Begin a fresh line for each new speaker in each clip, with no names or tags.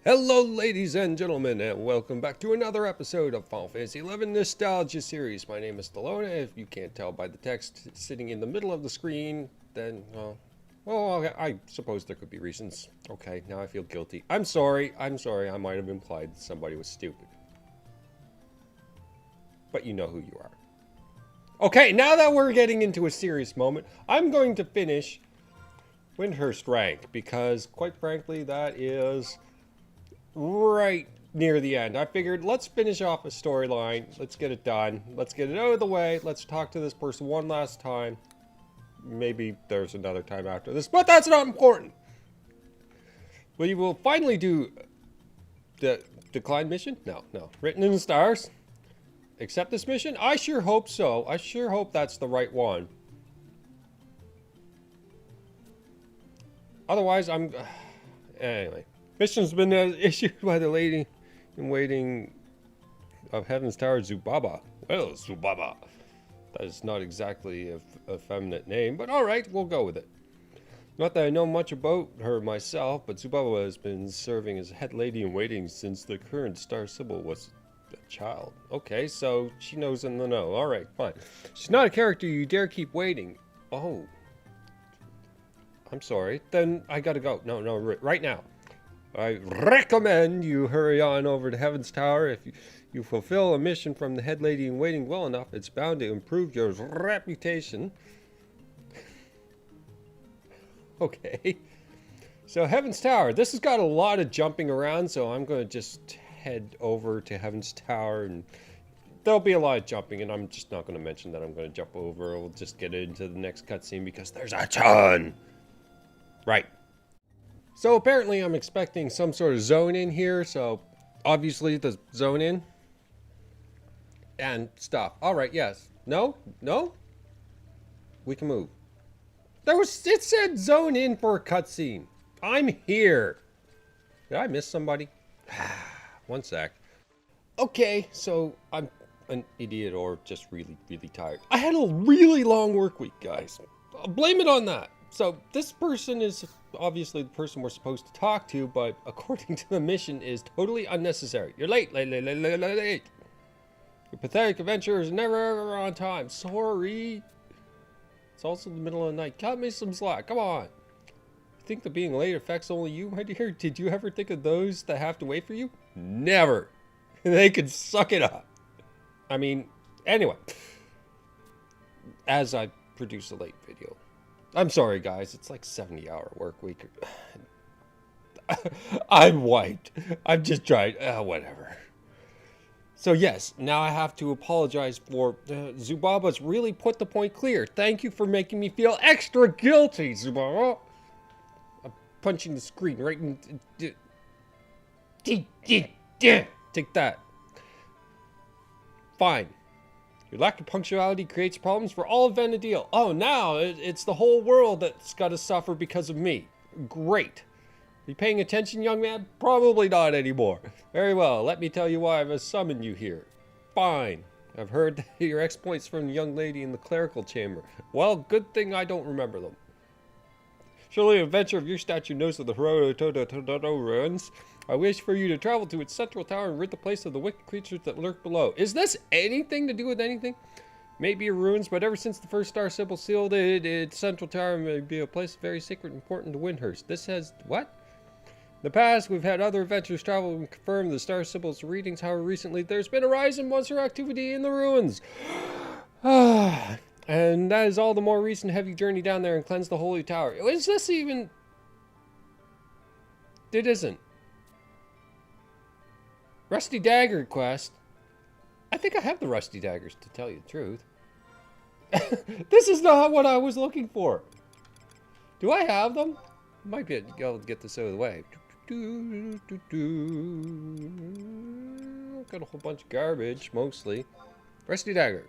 Hello ladies and gentlemen, and welcome back to another episode of Final Fantasy XI Nostalgia Series. My name is Thelona. If you can't tell by the text sitting in the middle of the screen, then, well, I suppose there could be reasons. Okay, now I feel guilty. I'm sorry, I might have implied somebody was stupid. But you know who you are. Okay, now that we're getting into a serious moment, I'm going to finish Windhurst rank, because quite frankly, that is right near the end. I figured, let's finish off a storyline. Let's get it done. Let's get it out of the way. Let's talk to this person one last time. Maybe there's another time after this, but that's not important. We will finally do the decline mission. No. Written in the stars. Accept this mission? I sure hope so. I sure hope that's the right one. Otherwise, anyway. Mission's been issued by the lady in waiting of Heaven's Tower, Zubaba. Well, Zubaba. That is not exactly a effeminate name, but alright, we'll go with it. Not that I know much about her myself, but Zubaba has been serving as head lady in waiting since the current Star Sybil was a child. Okay, so she knows in the know. Alright, fine. She's not a character you dare keep waiting. Oh. I'm sorry. Then I gotta go. No, right now. I recommend you hurry on over to Heaven's Tower. If you fulfill a mission from the head lady in waiting well enough, it's bound to improve your reputation. Okay. So Heaven's Tower. This has got a lot of jumping around, so I'm going to just head over to Heaven's Tower, and there'll be a lot of jumping, and I'm just not going to mention that I'm going to jump over. We'll just get into the next cutscene because there's a ton. Right. So apparently I'm expecting some sort of zone in here, so obviously the zone in and stuff. Alright, yes. No? We can move. It said zone in for a cutscene. I'm here. Did I miss somebody? One sec. Okay, so I'm an idiot or just really, really tired. I had a really long work week, guys. I'll blame it on that. So this person is obviously the person we're supposed to talk to, but according to the mission is totally unnecessary. You're late. Your pathetic adventure is never ever on time. Sorry. It's also the middle of the night. Cut me some slack. Come on. You think that being late affects only you, my dear? Did you ever think of those that have to wait for you? Never. They could suck it up. I mean, anyway. As I produce a late video. I'm sorry, guys. It's like 70-hour work week. I'm wiped. I'm just trying. Whatever. So yes, now I have to apologize for Zubaba's really put the point clear. Thank you for making me feel extra guilty, Zubaba. I'm punching the screen right in. Take that. Fine. Your lack of punctuality creates problems for all of Venedil. Oh, now it's the whole world that's got to suffer because of me. Great. Are you paying attention, young man? Probably not anymore. Very well. Let me tell you why I've summoned you here. Fine. I've heard your exploits from the young lady in the clerical chamber. Well, good thing I don't remember them. Surely an adventure of your stature knows of the ruins. I wish for you to travel to its central tower and rid the place of the wicked creatures that lurk below. Is this anything to do with anything? Maybe ruins, but ever since the first Star Sybil sealed it, its central tower may be a place very sacred and important to Windhurst. This has... what? In the past, we've had other adventurers travel and confirm the Star Sybil's readings. However, recently, there's been a rise in monster activity in the ruins. And that is all the more reason to have you journey down there and cleanse the holy tower. Is this even... It isn't. Rusty Dagger quest. I think I have the Rusty Daggers, to tell you the truth. This is not what I was looking for. Do I have them? Might be able to get this out of the way. Got a whole bunch of garbage, mostly. Rusty Dagger.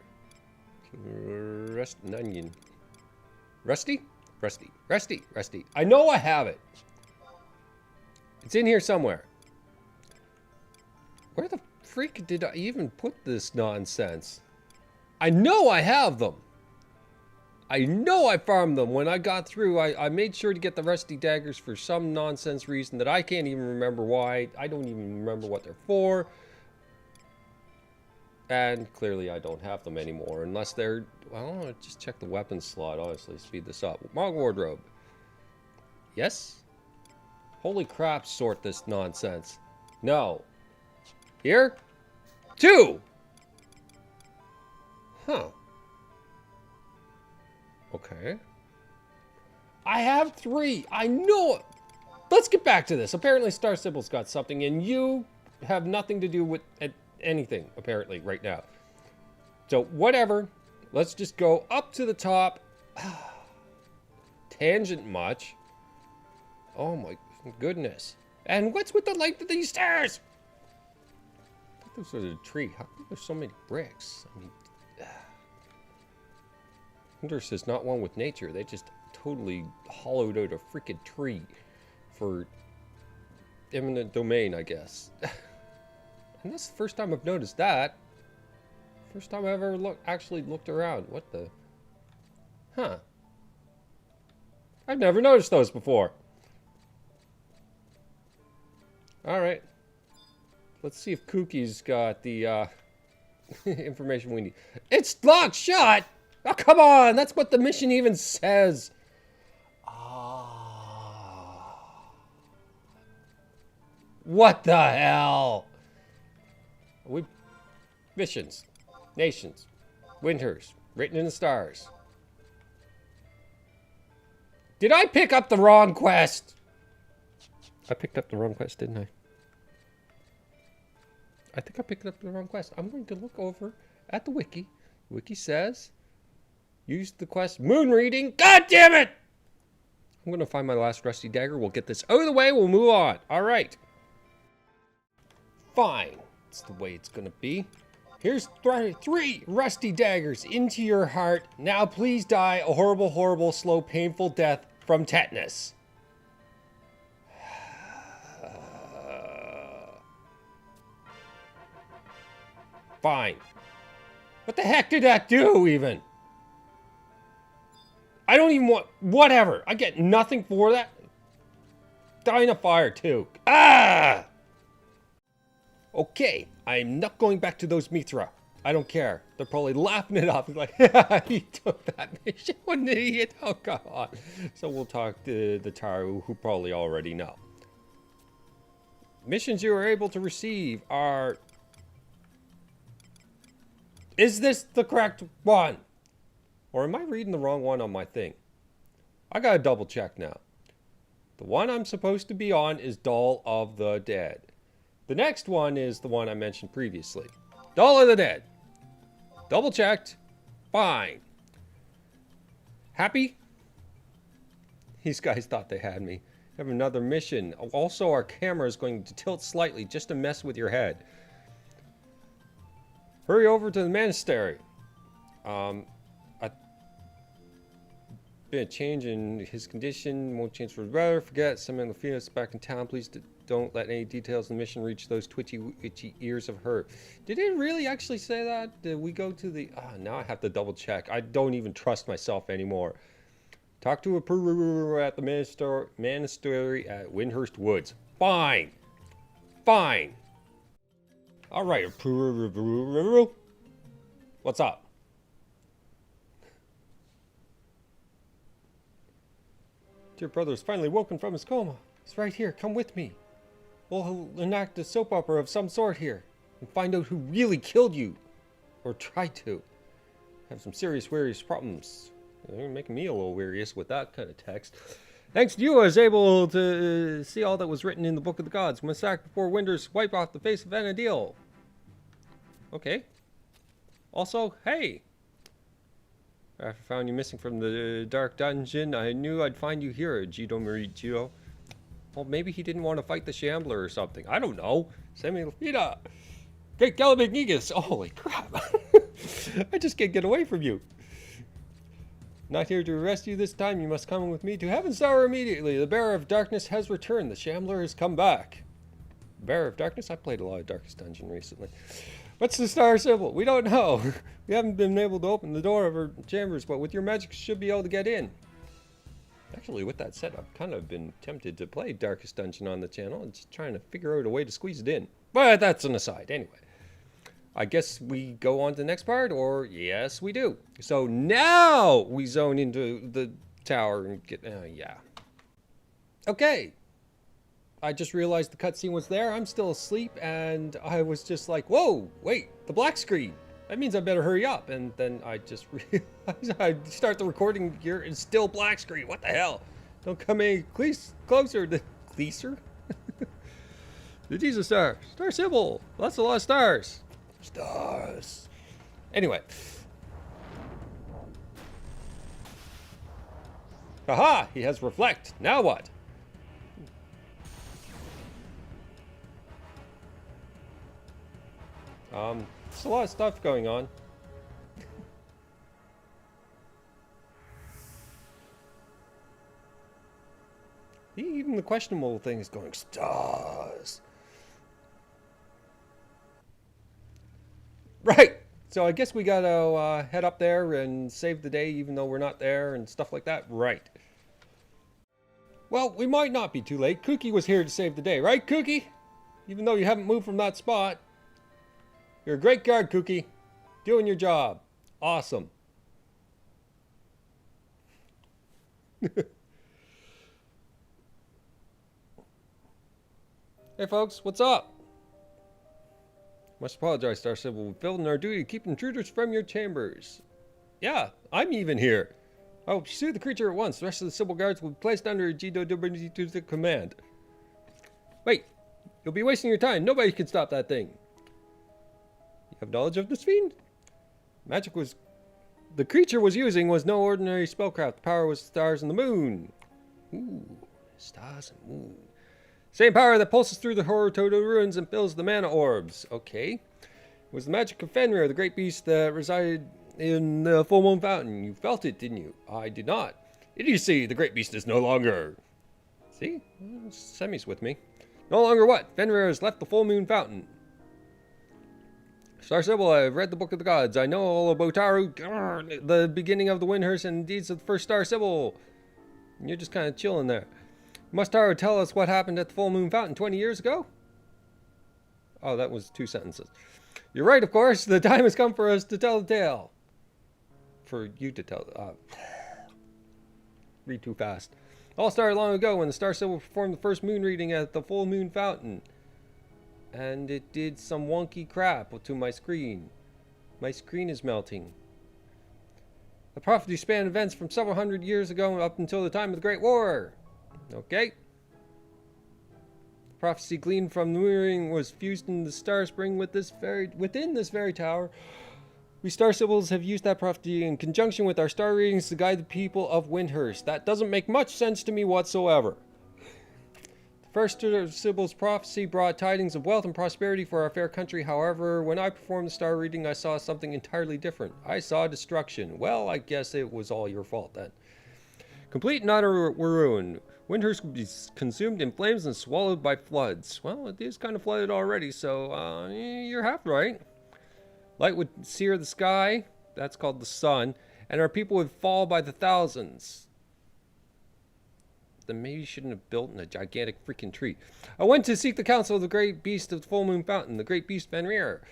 Onion. Rusty? Rusty. I know I have it. It's in here somewhere. Where the freak did I even put this nonsense? I know I have them. I know I farmed them when I got through. I made sure to get the rusty daggers for some nonsense reason that I can't even remember why. I don't even remember what they're for. And clearly I don't have them anymore unless they're... Well, I'll just check the weapons slot, honestly. Speed this up. Mog wardrobe. Yes? Holy crap, sort this nonsense. No. Here? 2! Huh. Okay. I have 3. I know it. Let's get back to this. Apparently Star Sibyl's got something, and you have nothing to do with anything, apparently, right now. So, whatever. Let's just go up to the top. Tangent much. Oh my goodness. And what's with the length of these stairs? I thought this was a tree. How come there's so many bricks? I mean... Hunter is not one with nature. They just totally hollowed out a freaking tree for eminent domain, I guess. And that's the first time I've noticed that. First time I ever actually looked around. What the? Huh. I've never noticed those before. Alright. Let's see if Kookie's got the information we need. It's locked shut! Oh, come on! That's what the mission even says. What the hell? Missions. Nations. Winters. Written in the stars. Did I pick up the wrong quest? I picked up the wrong quest, didn't I? I think I picked up the wrong quest. I'm going to look over at the wiki. The wiki says... Use the quest moon reading. God damn it! I'm going to find my last rusty dagger. We'll get this out of the way. We'll move on. All right. Fine. It's the way it's going to be. Here's 3 rusty daggers into your heart. Now please die a horrible, horrible, slow, painful death from tetanus. Fine. What the heck did that do even? I don't even want... Whatever. I get nothing for that. Die in a fire, too. Ah! Okay. I'm not going back to those Mithra. I don't care. They're probably laughing it off. Like, he took that mission. What an idiot. Oh, God. So we'll talk to the Taru, who probably already know. Missions you are able to receive are... Is this the correct one? Or am I reading the wrong one on my thing? I gotta double check now. The one I'm supposed to be on is Dawn of the Dead. The next one is the one I mentioned previously. Dawn of the Dead. Double checked. Fine. Happy? These guys thought they had me. Have another mission. Also, our camera is going to tilt slightly just to mess with your head. Hurry over to the monastery. Been a change in his condition. Won't change for the better. Forget some of the feelings back in town. Please don't let any details of the mission reach those twitchy, itchy ears of her. Did it really actually say that? Did we go to the... now I have to double check. I don't even trust myself anymore. Talk to a Puru at the monastery at Windhurst Woods. Fine. Fine. Alright, Puru. What's up? Dear brother is finally woken from his coma. He's right here. Come with me. We'll enact a soap opera of some sort here and find out who really killed you. Or tried to. Have some serious problems. You're making me a little wearious with that kind of text. Thanks to you, I was able to see all that was written in the Book of the Gods. When sacked before winters, wipe off the face of Vanadil. Okay. Also, hey! After I found you missing from the dark dungeon, I knew I'd find you here, Jido Marichio. Well, maybe he didn't want to fight the Shambler or something. I don't know. Semi Lafita. Great Galabignigas. Holy crap. I just can't get away from you. Not here to arrest you this time. You must come with me to Heaven's Tower immediately. The Bearer of Darkness has returned. The Shambler has come back. Bearer of Darkness? I played a lot of Darkest Dungeon recently. What's the star symbol? We don't know. We haven't been able to open the door of our chambers, but with your magic, you should be able to get in. Actually, with that said, I've kind of been tempted to play Darkest Dungeon on the channel. I'm just trying to figure out a way to squeeze it in. But that's an aside. Anyway, I guess we go on to the next part, or yes, we do. So now we zone into the tower and get, yeah. Okay. I just realized the cutscene was there. I'm still asleep, and I was just like, whoa, wait, the black screen. That means I better hurry up. And then I just realized I start the recording here and still black screen. What the hell? Don't come any closer to Cleaser. The Jesus star. Star symbol. That's a lot of stars. Stars. Anyway. Haha, he has reflect. Now what? There's a lot of stuff going on. Even the questionable thing is going stars. Right. So I guess we gotta head up there and save the day, even though we're not there and stuff like that. Right. Well, we might not be too late. Cookie was here to save the day, right, Cookie? Even though you haven't moved from that spot. You're a great guard, Cookie. Doing your job. Awesome. Hey folks, what's up? Must apologize, Star Sybil. We failed in our duty to keep intruders from your chambers. Yeah, I'm even here. I will pursue the creature at once. The rest of the Sybil guards will be placed under GW's command. Wait, you'll be wasting your time. Nobody can stop that thing. You have knowledge of this fiend? The creature was using was no ordinary spellcraft. The power was stars and the moon. Ooh, stars and moon. Same power that pulses through the Horror-Todo ruins and fills the mana orbs. Okay. It was the magic of Fenrir, the great beast that resided in the full moon fountain. You felt it, didn't you? I did not. Idiocy, the great beast is no longer. See? Semi's with me. No longer what? Fenrir has left the full moon fountain. Star Sybil, I've read the Book of the Gods. I know all about Taru, the beginning of the Windhurst and deeds of the first Star Sybil. And you're just kind of chilling there. Must Taru tell us what happened at the full moon fountain 20 years ago? Oh, that was 2 sentences. You're right, of course. The time has come for us to tell the tale. For you to tell. Read too fast. All started long ago when the Star Sybil performed the first moon reading at the full moon fountain. And it did some wonky crap to my screen. My screen is melting. The prophecy spanned events from several hundred years ago up until the time of the Great War. Okay. The prophecy gleaned from the moon reading was fused in the star spring within this very tower. We Star Sybils have used that prophecy in conjunction with our star readings to guide the people of Windhurst. That doesn't make much sense to me whatsoever. First Sybil's prophecy brought tidings of wealth and prosperity for our fair country. However, when I performed the star reading, I saw something entirely different. I saw destruction. Well, I guess it was all your fault then. Complete and utter ruin. Windhurst would be consumed in flames and swallowed by floods. Well, it is kind of flooded already, so you're half right. Light would sear the sky. That's called the sun. And our people would fall by the thousands. Then maybe you shouldn't have built in a gigantic freaking tree. I went to seek the counsel of the great beast of the full moon fountain, the great beast Fenrir.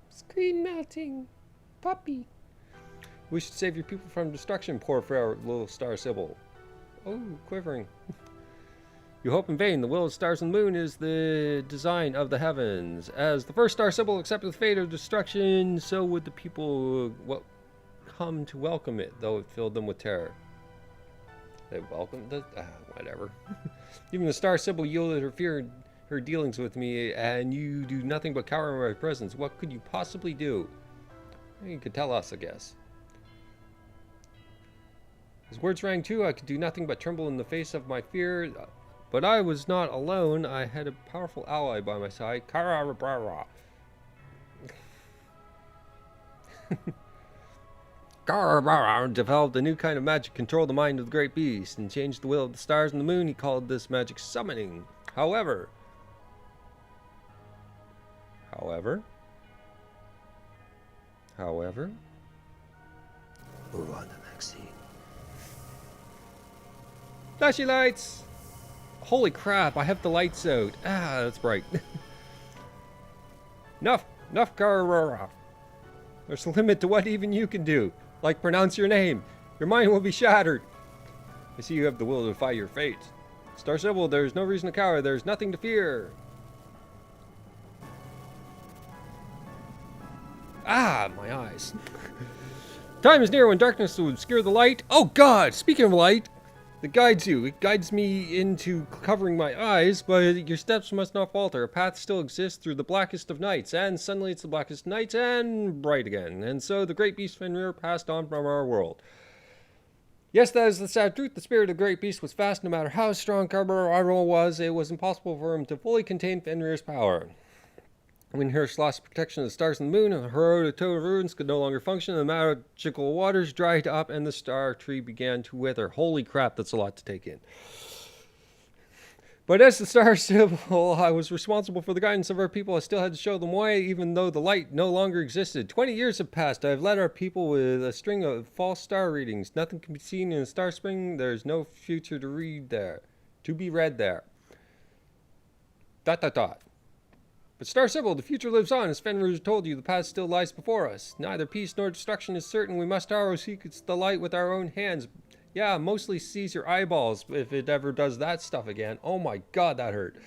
Screen melting. Puppy. We should save your people from destruction, poor fair little Star Sybil. Oh, quivering. You hope in vain. The will of stars and moon is the design of the heavens. As the first Star Sybil accepted the fate of destruction, so would the people come to welcome it, though it filled them with terror. They welcomed it? Whatever. Even the Star Sybil yielded her fear, her dealings with me, and you do nothing but cower in my presence. What could you possibly do? You could tell us, I guess. His words rang too. I could do nothing but tremble in the face of my fear. But I was not alone. I had a powerful ally by my side. Kara. Garr developed a new kind of magic to control the mind of the great beast and change the will of the stars and the moon. He called this magic summoning. However,
Move on to the next scene.
Flashy lights! Holy crap, I have the lights out. Ah, that's bright. Enough, Garr. There's a limit to what even you can do. Like pronounce your name. Your mind will be shattered. I see you have the will to defy your fate. Star Sybil, there's no reason to cower. There's nothing to fear. Ah, my eyes. Time is near when darkness will obscure the light. Oh God, speaking of light, that guides you. It guides me into covering my eyes, but your steps must not falter. A path still exists through the blackest of nights, and suddenly it's the blackest nights and bright again. And so the great beast Fenrir passed on from our world. Yes, that is the sad truth. The spirit of the great beast was fast. No matter how strong Carbararo was, it was impossible for him to fully contain Fenrir's power. When Hirsch lost protection of the stars and the moon, and the heroic toad ruins could no longer function, the magical waters dried up, and the star tree began to wither. Holy crap, that's a lot to take in. But as the Star Sybil, I was responsible for the guidance of our people. I still had to show them way, even though the light no longer existed. 20 years have passed. I have led our people with a string of false star readings. Nothing can be seen in the star spring. There's no future to read there. To be read there. ... But Star Sybil, the future lives on. As Fenrir told you, the past still lies before us. Neither peace nor destruction is certain. We must seek the light with our own hands. Yeah, mostly seize your eyeballs if it ever does that stuff again. Oh my God, that hurt.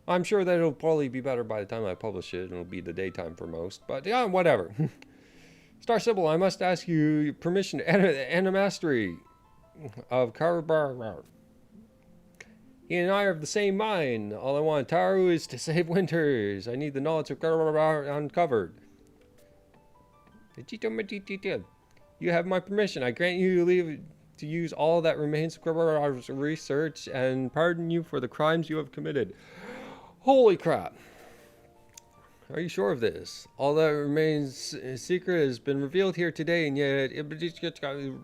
I'm sure that it'll probably be better by the time I publish it, and it'll be the daytime for most. But yeah, whatever. Star Sybil, I must ask you permission to enter the mastery of Carbar. He and I are of the same mind. All I want, Taru, is to save winters. I need the knowledge of Carbar uncovered. You have my permission. I grant you leave to use all that remains of Carbar's research and pardon you for the crimes you have committed. Holy crap. Are you sure of this? All that remains secret has been revealed here today, and yet it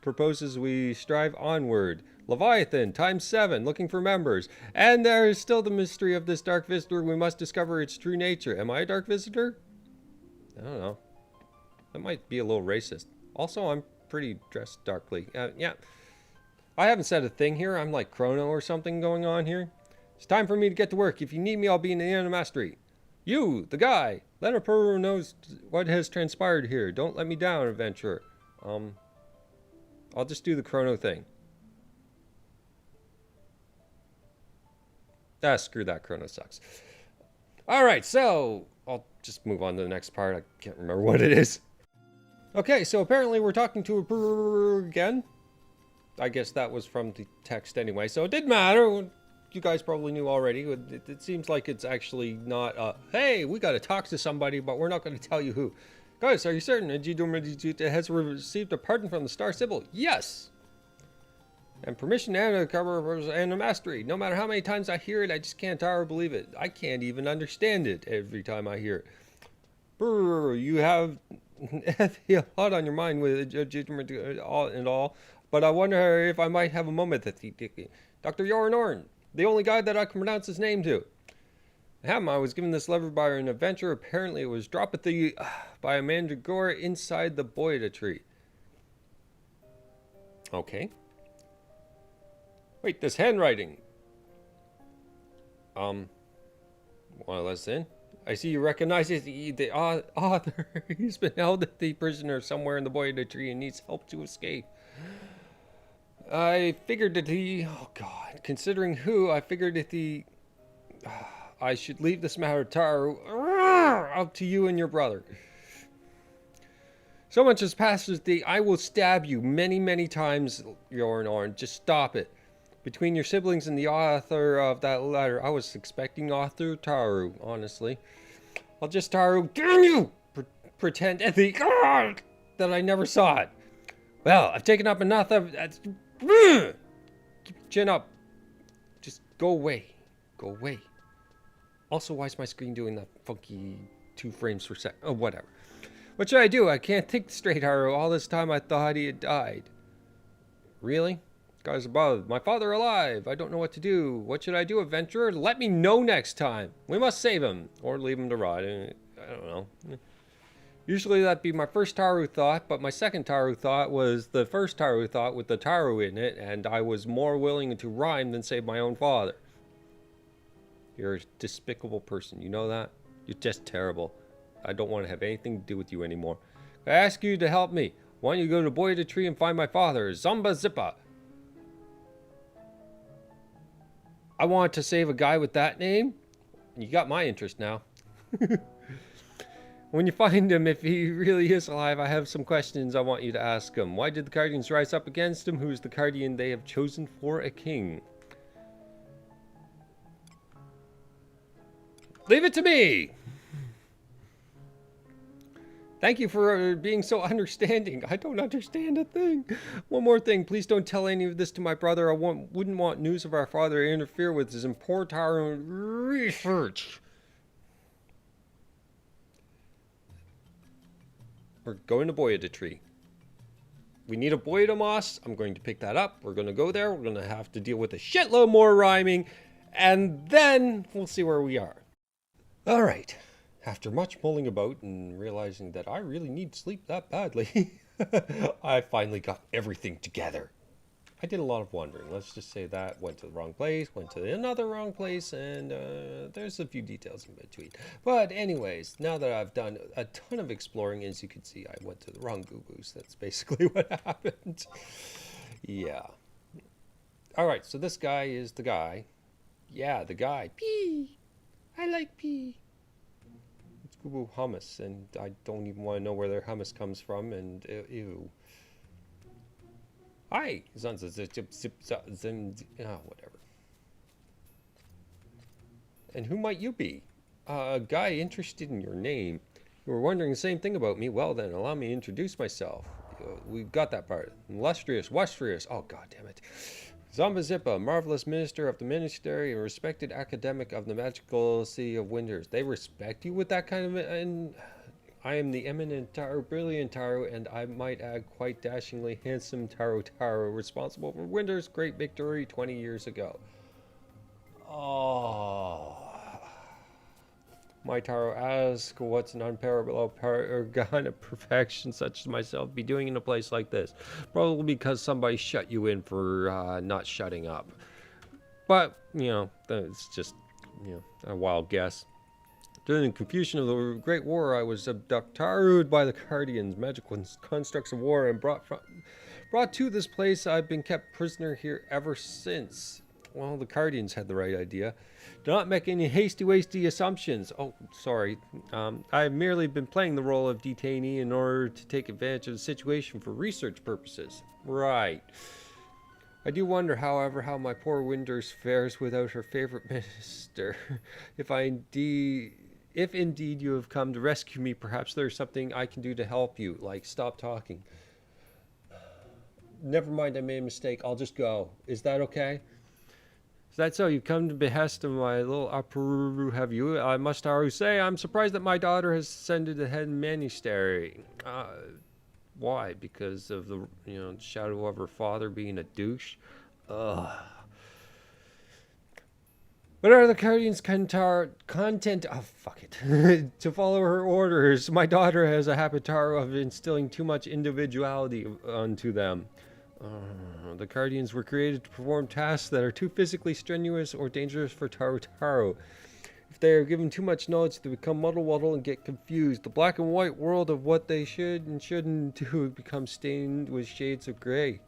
proposes we strive onward. Leviathan, ×7, looking for members. And there is still the mystery of this dark visitor. We must discover its true nature. Am I a dark visitor? I don't know. That might be a little racist. Also, I'm pretty dressed darkly. Yeah. I haven't said a thing here. I'm like Chrono or something going on here. It's time for me to get to work. If you need me, I'll be in the Animastery. You, the guy. Let a Peru knows what has transpired here. Don't let me down, adventurer. I'll just do the Chrono thing. Ah, screw that. Chrono sucks. Alright, so I'll just move on to the next part. I can't remember what it is. Okay, so apparently we're talking to a brr again. I guess that was from the text anyway, so it didn't matter. You guys probably knew already. It seems like it's actually not, hey, we gotta talk to somebody, but we're not gonna tell you who. Guys, are you certain Ejidumajita has received a pardon from the Star Sybil? Yes! And permission to cover and a mastery. No matter how many times I hear it, I just can't believe it. I can't even understand it every time I hear it. Brr, you have a lot on your mind with and all, but I wonder if I might have a moment that Dr. Yoran, the only guy that I can pronounce his name to. I was given this lever by an adventurer. Apparently it was dropped at by a mandragora inside the boida tree. Okay. Wait, this handwriting. Well, listen. I see you recognize the author. He's been held as the prisoner somewhere in the boida tree and needs help to escape. I figured that oh God, considering who, I figured that I should leave this matter, Taru, up to you and your brother. So much has passed as I will stab you many, many times, Yorn. Just stop it. Between your siblings and the author of that letter, I was expecting author Taru, honestly. I'll just Taru, damn you! Pretend that I never saw it. Well, I've taken up enough of that. Keep your chin up. Just go away. Go away. Also, why is my screen doing that funky 2 frames per second? Oh, whatever. What should I do? I can't think straight, Haru. All this time I thought he had died. Really? Skies above. My father alive. I don't know what to do. What should I do, adventurer? Let me know next time. We must save him. Or leave him to rot. I don't know. Usually that'd be my first Taru thought, but my second Taru thought was the first Taru thought with the Taru in it, and I was more willing to rhyme than save my own father. You're a despicable person. You know that? You're just terrible. I don't want to have anything to do with you anymore. I ask you to help me. Why don't you go to Boy the Tree and find my father, Zomba Zippa? I want to save a guy with that name? You got my interest now. When you find him, if he really is alive, I have some questions I want you to ask him. Why did the Guardians rise up against him? Who is the Guardian they have chosen for a king? Leave it to me! Thank you for being so understanding. I don't understand a thing. One more thing. Please don't tell any of this to my brother. I wouldn't want news of our father to interfere with his important research. We're going to Boyada Tree. We need a Boyada Moss. I'm going to pick that up. We're going to go there. We're going to have to deal with a shitload more rhyming. And then we'll see where we are. All right. After much mulling about and realizing that I really need sleep that badly, I finally got everything together. I did a lot of wandering. Let's just say that. Went to the wrong place, went to another wrong place, and there's a few details in between. But anyways, now that I've done a ton of exploring, as you can see, I went to the wrong boo-boos. That's basically what happened. Yeah. Alright, so this guy is the guy. Yeah, the guy. Pee! I like pee. It's boo-boo hummus, and I don't even want to know where their hummus comes from, and ew. Hi! Whatever. And who might you be? A guy interested in your name. You were wondering the same thing about me. Well then, allow me to introduce myself. We've got that part. Illustrious, Westrious. Oh, god damn it. Zomba Zippa, marvelous minister of the ministry and respected academic of the magical city of Winters. They respect you with that kind of... And I am the eminent Taro, brilliant Taro, and I might add quite dashingly handsome Taro, responsible for Winter's great victory 20 years ago. Oh. My Taro, ask what's an unparalleled paragon of perfection such as myself be doing in a place like this. Probably because somebody shut you in for not shutting up. But, you know, it's just, you know, a wild guess. During the confusion of the Great War, I was abducted by the Guardians, magical constructs of war, and brought to this place. I've been kept prisoner here ever since. Well, the Guardians had the right idea. Do not make any hasty assumptions. Oh, sorry. I've merely been playing the role of detainee in order to take advantage of the situation for research purposes. Right. I do wonder, however, how my poor Winters fares without her favorite minister. If indeed you have come to rescue me, perhaps there's something I can do to help you, like stop talking. Never mind, I made a mistake. I'll just go. Is that okay? Is that so? You've come to behest of my little Apuru, have you? I must say, I'm surprised that my daughter has ascended the head monastery. Why? Because of the, shadow of her father being a douche? Ugh. What are the Guardians' content? Oh, fuck it. To follow her orders, my daughter has a habit of instilling too much individuality onto them. The Guardians were created to perform tasks that are too physically strenuous or dangerous for Taro. If they are given too much knowledge, they become muddle and get confused. The black and white world of what they should and shouldn't do becomes stained with shades of gray.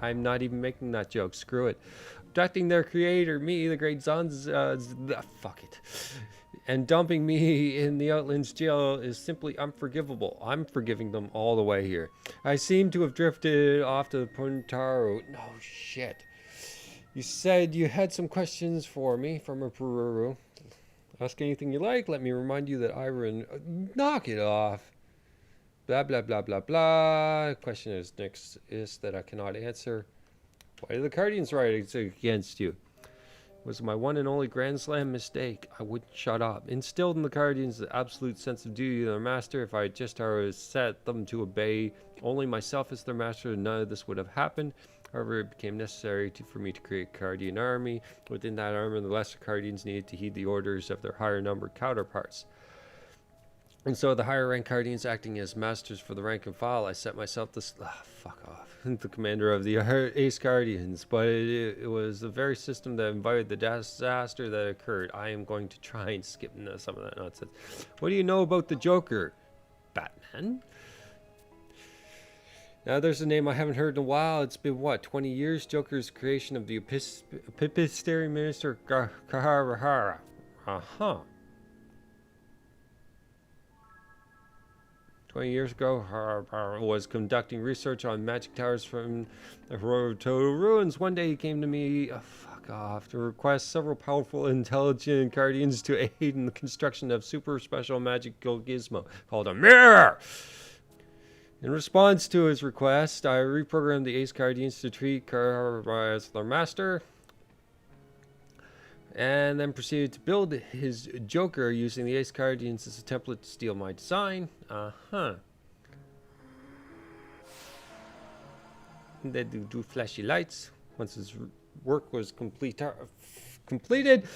I'm not even making that joke. Screw it. Abducting their creator, me, the great fuck it. And dumping me in the Outlands jail is simply unforgivable. I'm forgiving them all the way here. I seem to have drifted off to the Puntaro. No shit. You said you had some questions for me from a Pururu. Ask anything you like. Let me remind you that knock it off. Blah, blah, blah, blah, blah. Question is next is that I cannot answer. Why do the Guardians rise against you? was my one and only Grand Slam mistake. I wouldn't shut up. Instilled in the Guardians the absolute sense of duty to their master. If I had just set them to obey only myself as their master, none of this would have happened. However, it became necessary for me to create a Guardian army. Within that army, the lesser Guardians needed to heed the orders of their higher numbered counterparts. And so the higher rank Guardians acting as masters for the rank and file, I set myself this... fuck off. The commander of the Ace Guardians. But it was the very system that invited the disaster that occurred. I am going to try and skip some of that nonsense. What do you know about the Joker? Batman? Now there's a name I haven't heard in a while. It's been, what, 20 years? Joker's creation of the Epistary Minister Kahara. Uh-huh. 20 years ago, was conducting research on magic towers from the Ryotcraft ruins. One day he came to me, fuck off, to request several powerful, intelligent guardians to aid in the construction of super special magical gizmo called a mirror. In response to his request, I reprogrammed the Ace Guardians to treat Kahara as their master, and then proceeded to build his Joker using the Ace Guardians as a template to steal my design. They do flashy lights. Once his work was completed,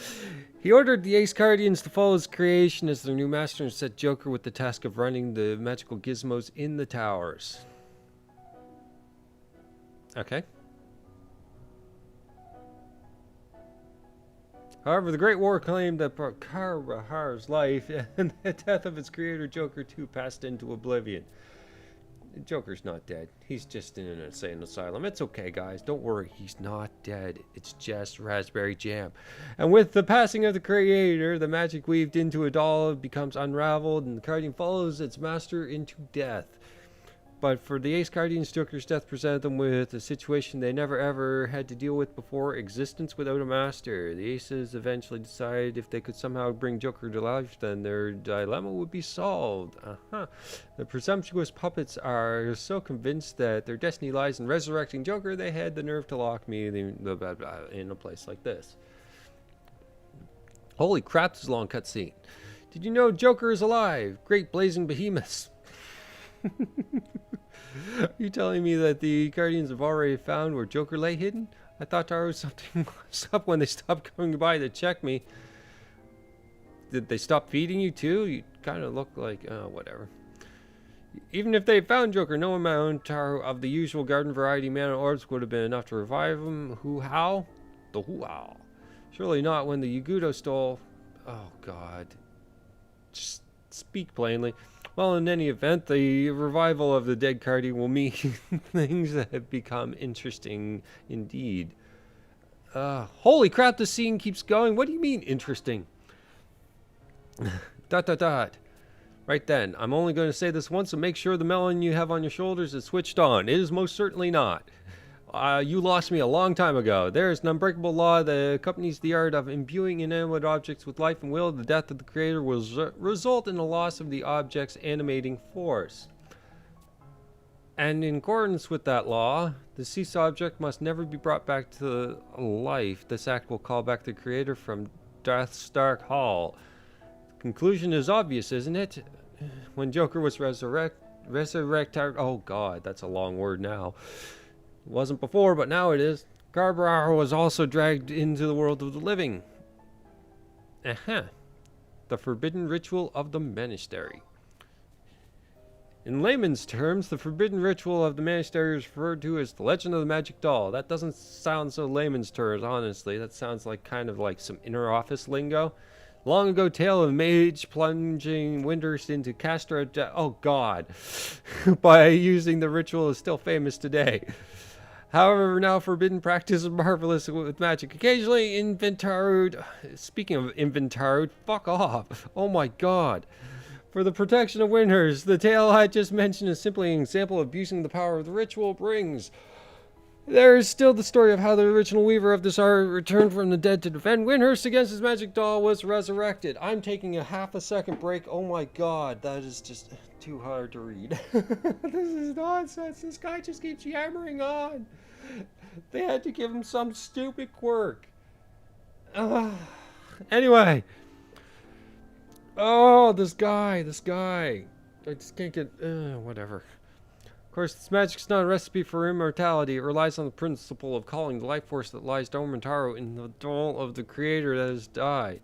he ordered the Ace Guardians to follow his creation as their new master and set Joker with the task of running the magical gizmos in the towers. Okay. However, the Great War claimed that Kahara's life and the death of its creator, Joker, too, passed into oblivion. Joker's not dead. He's just in an insane asylum. It's okay, guys. Don't worry. He's not dead. It's just raspberry jam. And with the passing of the creator, the magic weaved into a doll becomes unraveled, and the Guardian follows its master into death. But for the Ace Guardians, Joker's death presented them with a situation they never ever had to deal with before: existence without a master. The Aces eventually decided if they could somehow bring Joker to life, then their dilemma would be solved. The presumptuous puppets are so convinced that their destiny lies in resurrecting Joker, they had the nerve to lock me in a place like this. Holy crap, this is a long cutscene. Did you know Joker is alive? Great blazing behemoths. Are you telling me that the Guardians have already found where Joker lay hidden? I thought there was something was up when they stopped coming by to check me. Did they stop feeding you too? You kind of look like, whatever. Even if they found Joker, no amount of the usual garden variety mana orbs would have been enough to revive him. Who-how? The who-how. Surely not when the Yagudo stole... Oh, God. Just speak plainly. Well, in any event, the revival of the dead Guardian will mean things that have become interesting indeed. Holy crap, the scene keeps going. What do you mean, interesting? ... Right then, I'm only going to say this once and make sure the melon you have on your shoulders is switched on. It is most certainly not. You lost me a long time ago. There is an unbreakable law that accompanies the art of imbuing inanimate objects with life and will. The death of the creator will result in the loss of the object's animating force. And in accordance with that law, the deceased object must never be brought back to life. This act will call back the creator from Death's dark hall. The conclusion is obvious, isn't it? When Joker was resurrected... Oh God, that's a long word now. It wasn't before, but now it is. Kahara was also dragged into the world of the living. The forbidden ritual of the monastery. In layman's terms, the forbidden ritual of the monastery is referred to as the legend of the magic doll. That doesn't sound so layman's terms, honestly. That sounds like kind of like some inner office lingo. Long ago tale of a mage plunging Windhurst into Castor... Oh, God. By using the ritual is still famous today. However, now forbidden practice is marvelous with magic. Occasionally, inventoried... Speaking of inventoried, fuck off. Oh my God. For the protection of Windhurst, the tale I just mentioned is simply an example of abusing the power of the ritual brings. There is still the story of how the original weaver of this art returned from the dead to defend Windhurst against his magic doll was resurrected. I'm taking a half a second break. Oh my God, that is just too hard to read. This is nonsense. This guy just keeps yammering on. They had to give him some stupid quirk. Anyway. Oh, this guy. I just can't get... whatever. Of course, this magic's not a recipe for immortality. It relies on the principle of calling the life force that lies dormant in the soul of the creator that has died.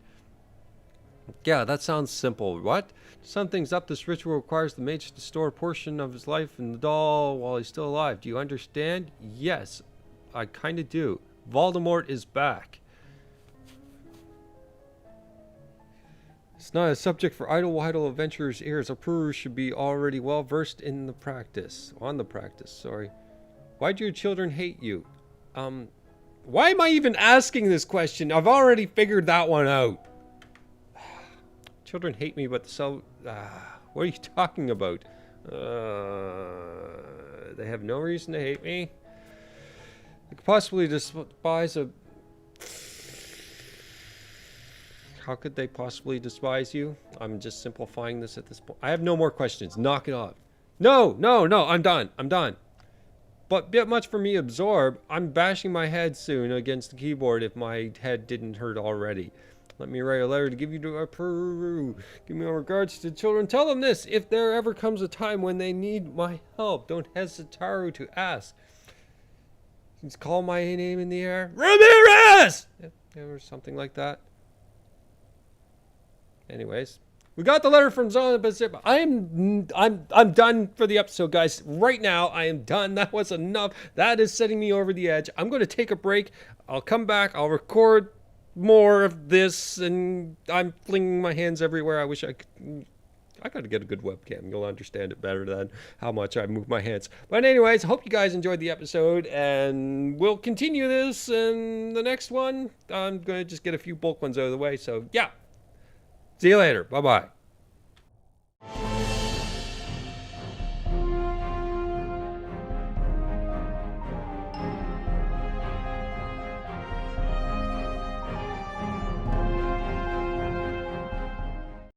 Yeah, that sounds simple. What? To sum things up, this ritual requires the mage to store a portion of his life in the doll while he's still alive. Do you understand? Yes, I kind of do. Voldemort is back. It's not a subject for idle adventurers' ears. A Puru should be already well versed in the practice. On the practice, sorry. Why do your children hate you? Why am I even asking this question? I've already figured that one out. Children hate me, but what are you talking about? They have no reason to hate me. They could possibly despise a... How could they possibly despise you? I'm just simplifying this at this point. I have no more questions. Knock it off. No, I'm done. But bit much for me to absorb. I'm bashing my head soon against the keyboard if my head didn't hurt already. Let me write a letter to give you to a Peru. Give me my regards to the children. Tell them this. If there ever comes a time when they need my help, don't hesitate to ask. Just call my name in the air. Ramirez! Or something like that. Anyways, we got the letter from Zona Pacific. I'm done for the episode, guys. Right now, I am done. That was enough. That is setting me over the edge. I'm going to take a break. I'll come back. I'll record more of this, and I'm flinging my hands everywhere. I wish I could. I got to get a good webcam. You'll understand it better than how much I move my hands. But anyways, I hope you guys enjoyed the episode, and we'll continue this in the next one. I'm going to just get a few bulk ones out of the way. So, yeah. See you later. Bye-bye.